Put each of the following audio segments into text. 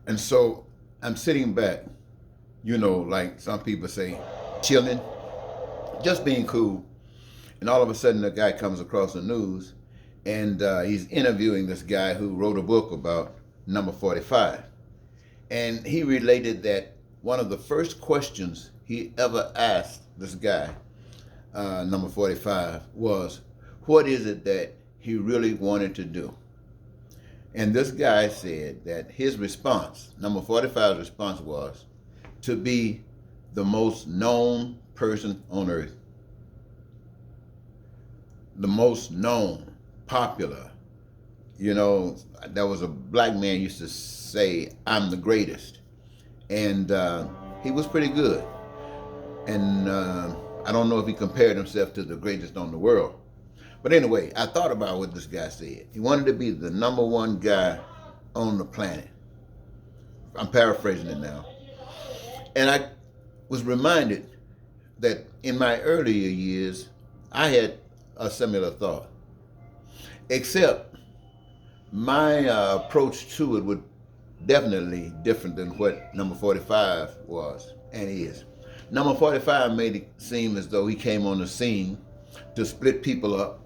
And so I'm sitting back, like some people say, chilling, just being cool. And all of a sudden, a guy comes across the news, and he's interviewing this guy who wrote a book about number 45. And he related that one of the first questions he ever asked this guy, number 45, was, what is it that he really wanted to do? And this guy said that his response, number 45's response, was to be the most known person on earth. The most known, popular. There was a black man used to say, I'm the greatest. And he was pretty good. And I don't know if he compared himself to the greatest on the world. But anyway, I thought about what this guy said. He wanted to be the number one guy on the planet. I'm paraphrasing it now. And I was reminded that in my earlier years, I had a similar thought. Except my approach to it would definitely different than what number 45 was and is. Number 45 made it seem as though he came on the scene to split people up,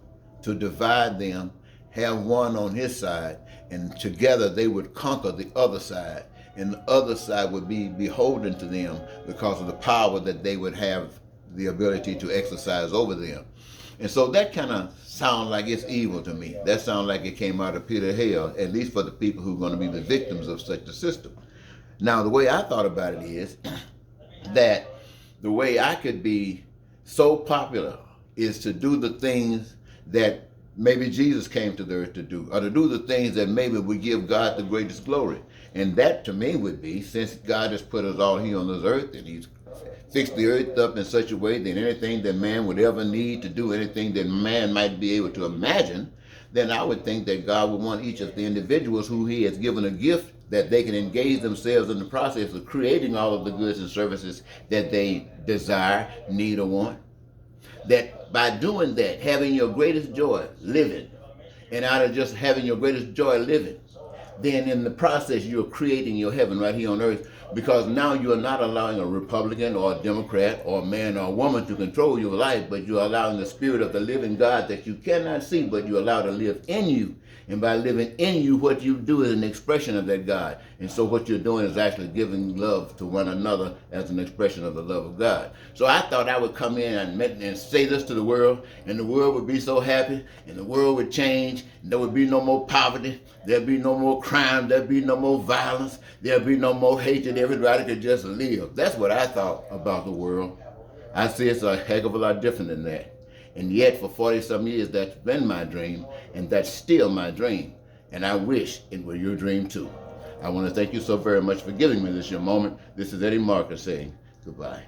to divide them, have one on his side, and together they would conquer the other side. And the other side would be beholden to them because of the power that they would have the ability to exercise over them. And so that kind of sounds like it's evil to me. That sounds like it came out of pit of hell, at least for the people who are going to be the victims of such a system. Now, the way I thought about it is that the way I could be so popular is to do the things that maybe Jesus came to the earth to do, or to do the things that maybe would give God the greatest glory. And that to me would be, since God has put us all here on this earth and he's fixed the earth up in such a way that anything that man would ever need to do, anything that man might be able to imagine, then I would think that God would want each of the individuals who he has given a gift that they can engage themselves in the process of creating all of the goods and services that they desire, need, or want. That by doing that, having your greatest joy living, and out of just having your greatest joy living, then in the process you're creating your heaven right here on earth, because now you are not allowing a Republican or a Democrat or a man or a woman to control your life, but you're allowing the spirit of the living God that you cannot see, but you allow to live in you. And by living in you, what you do is an expression of that God. And so what you're doing is actually giving love to one another as an expression of the love of God. So I thought I would come in and say this to the world, and the world would be so happy, and the world would change, and there would be no more poverty, there'd be no more crime, there'd be no more violence, there'd be no more hatred, everybody could just live. That's what I thought about the world. I see it's a heck of a lot different than that. And yet for 40-some years, that's been my dream, and that's still my dream. And I wish it were your dream too. I want to thank you so very much for giving me this your moment. This is Eddie Marcus saying goodbye.